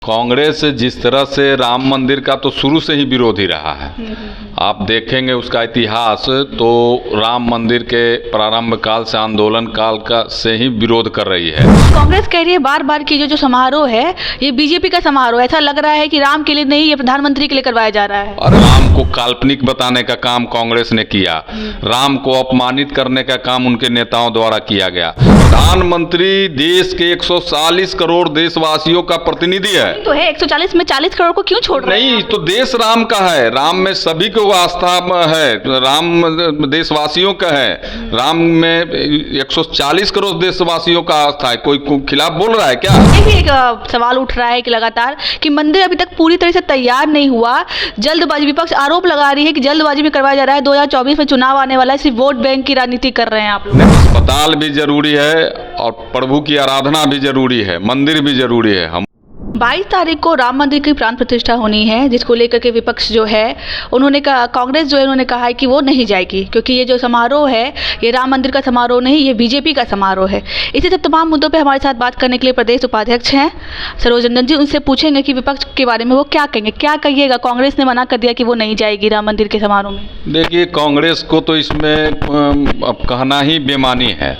कांग्रेस जिस तरह से राम मंदिर का तो शुरू से ही विरोधी रहा है। आप देखेंगे उसका इतिहास तो राम मंदिर के प्रारंभ काल से आंदोलन काल का से ही विरोध कर रही है। कांग्रेस कह रही है बार बार कि जो समारोह है ये बीजेपी का समारोह, ऐसा लग रहा है कि राम के लिए नहीं, ये प्रधानमंत्री के लिए करवाया जा रहा है। और राम को काल्पनिक बताने का काम कांग्रेस ने किया, राम को अपमानित करने का काम उनके नेताओं द्वारा किया गया। प्रधानमंत्री देश के 140 करोड़ देशवासियों का प्रतिनिधि है। तो है 140 में 40 करोड़ को क्यों छोड़ रहे हैं? नहीं तो देश राम का है, राम में सभी को आस्था है, राम देशवासियों का है, राम में 140 करोड़ देशवासियों का आस्था है। कोई खिलाफ बोल रहा है क्या? ये भी एक सवाल उठ रहा है कि लगातार कि मंदिर अभी तक पूरी तरह से तैयार नहीं हुआ, जल्दबाजी, विपक्ष आरोप लगा रही है कि जल्दबाजी में करवाया जा रहा है। 2024 में चुनाव आने वाला है, सिर्फ वोट बैंक की राजनीति कर रहे हैं आप लोग। अस्पताल भी जरूरी है और प्रभु की आराधना भी जरूरी है, मंदिर भी जरूरी है। हम 22 तारीख को राम मंदिर की प्राण प्रतिष्ठा होनी है, जिसको लेकर के विपक्ष जो है उन्होंने कहा, कांग्रेस जो है उन्होंने कहा है कि वो नहीं जाएगी, क्योंकि ये जो समारोह है ये राम मंदिर का समारोह नहीं, ये बीजेपी का समारोह है। इसी सब तमाम मुद्दों पे हमारे साथ बात करने के लिए प्रदेश उपाध्यक्ष हैं सरोज रंजन जी, उनसे पूछेंगे कि विपक्ष के बारे में वो क्या कहेंगे। क्या कहिएगा, कांग्रेस ने मना कर दिया कि वो नहीं जाएगी राम मंदिर के समारोह में। देखिए, कांग्रेस को तो इसमें अब कहना ही बेमानी है।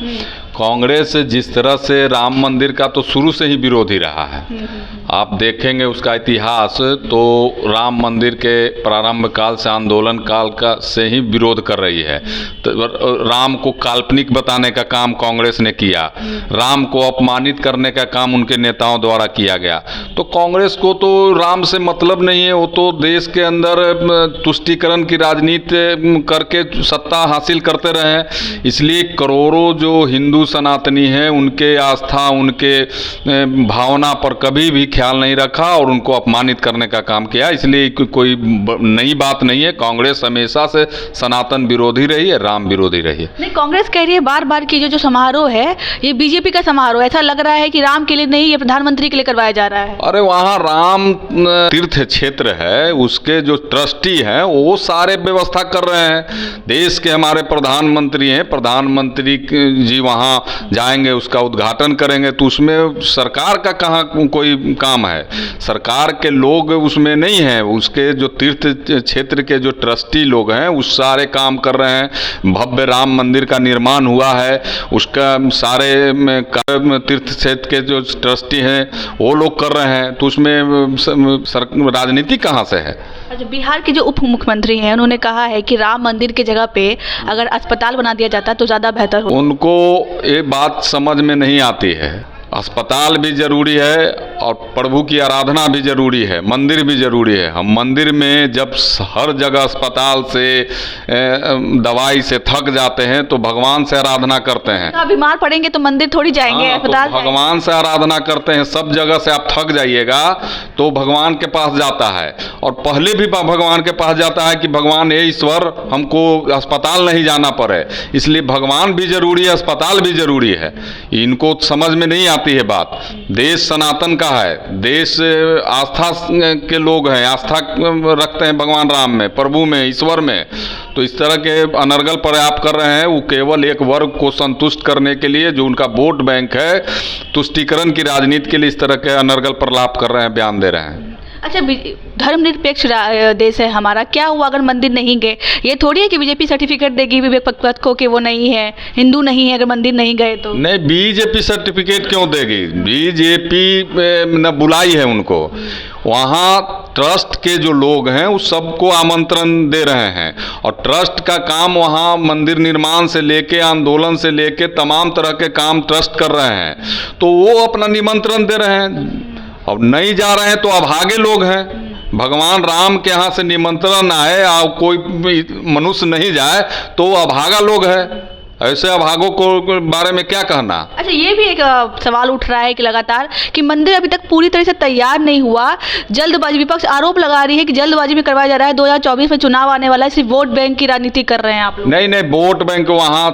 कांग्रेस जिस तरह से राम मंदिर का तो शुरू से ही विरोधी रहा है। आप देखेंगे उसका इतिहास तो राम मंदिर के प्रारंभ काल से आंदोलन काल का से ही विरोध कर रही है। तो राम को काल्पनिक बताने का काम कांग्रेस ने किया, राम को अपमानित करने का काम उनके नेताओं द्वारा किया गया। तो कांग्रेस को तो राम से मतलब नहीं है, वो तो देश के अंदर तुष्टीकरण की राजनीति करके सत्ता हासिल करते रहे। इसलिए करोड़ों जो हिंदू सनातनी हैं उनके आस्था, उनके भावना पर कभी भी ख्याल नहीं रखा और उनको अपमानित करने का काम किया। इसलिए कोई नई बात नहीं है। कांग्रेस हमेशा से सनातन विरोधी रही है, राम विरोधी रही है। नहीं, कांग्रेस कह रही है बार बार कि जो समारोह है ये बीजेपी का समारोह, ऐसा लग रहा है कि राम के लिए नहीं, ये प्रधानमंत्री के लिए करवाया जा रहा है। अरे वहाँ राम तीर्थ क्षेत्र है, उसके जो ट्रस्टी हैं वो सारे व्यवस्था कर रहे हैं। देश के हमारे प्रधानमंत्री हैं, प्रधानमंत्री जी वहाँ जाएंगे, उसका उद्घाटन करेंगे, तो उसमें सरकार का कहाँ कोई काम है? सरकार के लोग उसमें नहीं हैं, उसके जो तीर्थ क्षेत्र के जो ट्रस्टी लोग हैं उस सारे काम कर रहे हैं। भव्य राम मंदिर का निर्माण हुआ है, उसका सारे तीर्थ क्षेत्र के जो ट्रस्टी हैं वो लोग कर रहे हैं, तो उसमें राजनीति कहाँ से है? अच्छा, बिहार के जो उप मुख्यमंत्री हैं उन्होंने कहा है कि राम मंदिर की जगह पे अगर अस्पताल बना दिया जाता तो ज़्यादा बेहतर हो। उनको ये बात समझ में नहीं आती है। अस्पताल भी जरूरी है और प्रभु की आराधना भी जरूरी है, मंदिर भी जरूरी है। हम मंदिर में जब हर जगह अस्पताल से दवाई से थक जाते हैं तो भगवान से आराधना करते हैं। तो बीमार पड़ेंगे तो मंदिर थोड़ी जाएंगे, अस्पताल तो भगवान से आराधना करते हैं। सब जगह से आप थक जाइएगा तो भगवान के पास जाता है, और पहले भी भगवान के पास जाता है कि भगवान हे ईश्वर हमको अस्पताल नहीं जाना पड़े। इसलिए भगवान भी जरूरी है, अस्पताल भी जरूरी है। इनको समझ में नहीं आती है बात। देश सनातन का है, देश आस्था के लोग हैं, आस्था रखते हैं भगवान राम में, प्रभु में, ईश्वर में। तो इस तरह के अनर्गल प्रयास कर रहे हैं, वो केवल एक वर्ग को संतुष्ट करने के लिए, जो उनका वोट बैंक है, तुष्टीकरण की राजनीति के लिए इस तरह के अनर्गल प्रलाप कर रहे हैं, बयान दे रहे हैं। अच्छा, धर्मनिरपेक्ष देश है हमारा, क्या हुआ अगर मंदिर नहीं गए? ये थोड़ी है कि बीजेपी सर्टिफिकेट देगी विपक्ष को कि वो नहीं है, हिंदू नहीं है, अगर मंदिर नहीं गए तो। नहीं, बीजेपी सर्टिफिकेट क्यों देगी? बीजेपी ने बुलाई है उनको। वहाँ ट्रस्ट के जो लोग हैं उस सबको आमंत्रण दे रहे हैं, और ट्रस्ट का काम वहाँ मंदिर निर्माण से लेके, आंदोलन से लेके तमाम तरह के काम ट्रस्ट कर रहे हैं, तो वो अपना निमंत्रण दे रहे हैं। अब नहीं जा रहे हैं तो अभागे लोग हैं। भगवान राम के यहाँ से निमंत्रण आए और कोई मनुष्य नहीं जाए तो अभागा लोग हैं। ऐसे अभागों को बारे में क्या कहना? अच्छा, ये भी एक सवाल उठ रहा है कि लगातार कि मंदिर अभी तक पूरी तरह से तैयार नहीं हुआ, जल्दबाजी, विपक्ष आरोप लगा रही है कि जल्दबाजी में करवाया जा रहा है। 2024 में चुनाव आने वाला है, सिर्फ वोट बैंक की राजनीति कर रहे हैं आप लोग। नहीं, वोट बैंक वहाँ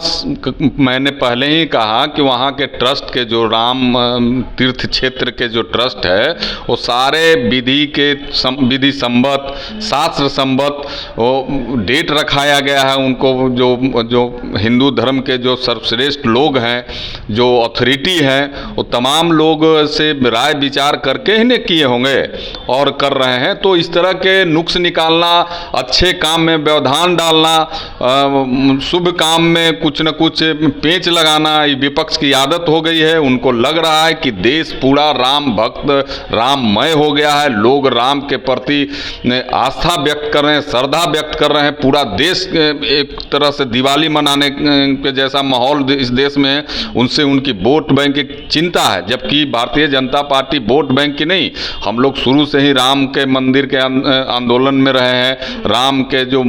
मैंने पहले ही कहा कि वहाँ के ट्रस्ट के जो राम तीर्थ क्षेत्र के जो ट्रस्ट है वो सारे विधि संबत, शास्त्र संबत वो डेट रखाया गया है उनको, जो हिंदू धर्म धर्म के जो सर्वश्रेष्ठ लोग हैं, जो अथॉरिटी हैं, वो तमाम लोग से राय विचार करके ही ने किए होंगे और कर रहे हैं। तो इस तरह के नुक्स निकालना, अच्छे काम में व्यवधान डालना, शुभ काम में कुछ न कुछ पेंच लगाना, ये विपक्ष की आदत हो गई है। उनको लग रहा है कि देश पूरा राम भक्त, राममय हो गया है। लोग राम के प्रति आस्था व्यक्त कर रहे हैं, श्रद्धा व्यक्त कर रहे हैं। पूरा देश एक तरह से दिवाली मनाने के जैसा माहौल इस देश में है। उनसे उनकी वोट बैंक की चिंता है, जबकि Bharatiya Janata party vote bank की नहीं। हम लोग शुरू से ही राम के मंदिर के आंदोलन में रहे हैं। राम के जो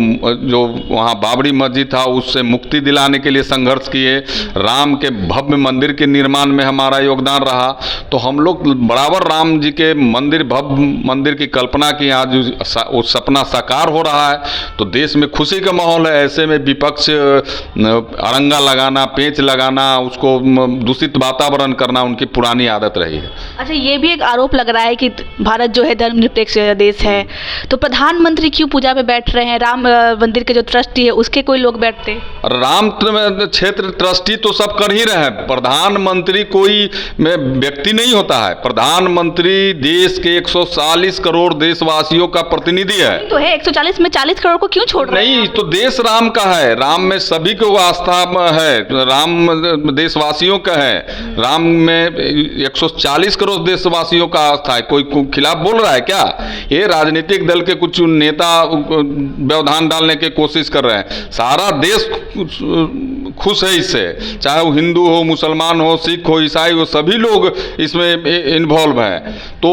वहाँ बाबरी मस्जिद था उससे मुक्ति दिलाने के लिए संघर्ष किए। राम के भव्य मंदिर के निर्माण में हमारा योगदान रहा। तो हम लोग बराबर राम जी के मंदिर, भव्य मंदिर की कल्पना की। आज वो सपना साकार हो रहा है तो देश में खुशी का माहौल है। ऐसे में विपक्ष अड़ंगा लगाना, पेंच लगाना, उसको दूषित वातावरण करना उनकी पुरानी आदत रही है। अच्छा, ये भी एक आरोप लग रहा है कि भारत जो है धर्मनिरपेक्ष देश है, तो प्रधानमंत्री क्यों पूजा में बैठ रहे हैं? राम मंदिर के जो ट्रस्टी है उसके कोई लोग बैठते? राम क्षेत्र ट्रस्टी तो सब कर ही रहे हैं। प्रधानमंत्री कोई व्यक्ति नहीं होता है। प्रधानमंत्री देश के 140 करोड़ देशवासियों का प्रतिनिधि है। तो है 140 में 40 करोड़ को क्यों छोड़ रहे हैं? नहीं, तो देश राम का है। राम में सभी को आस्था है। राम देशवासियों का है। राम में 140 करोड़ देशवासियों का आस्था है। कोई खिलाफ बोल रहा है क्या? ये राजनीतिक दल के कुछ नेता व्यवधान डालने की कोशिश कर रहे हैं। सारा देश खुश है इससे, चाहे वो हिंदू हो, मुसलमान हो, सिख हो, ईसाई हो, सभी लोग इसमें इन्वॉल्व हैं। तो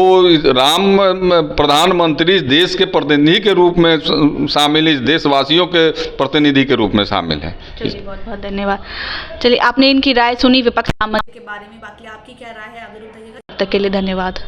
राम प्रधानमंत्री देश के प्रतिनिधि के रूप में शामिल, इस देशवासियों के प्रतिनिधि के रूप में शामिल है। चलिए, बहुत बहुत धन्यवाद। चलिए, आपने इनकी राय सुनी विपक्ष के बारे में। बाकी आपकी क्या राय है अगर बताइएगा। तब तक के लिए धन्यवाद।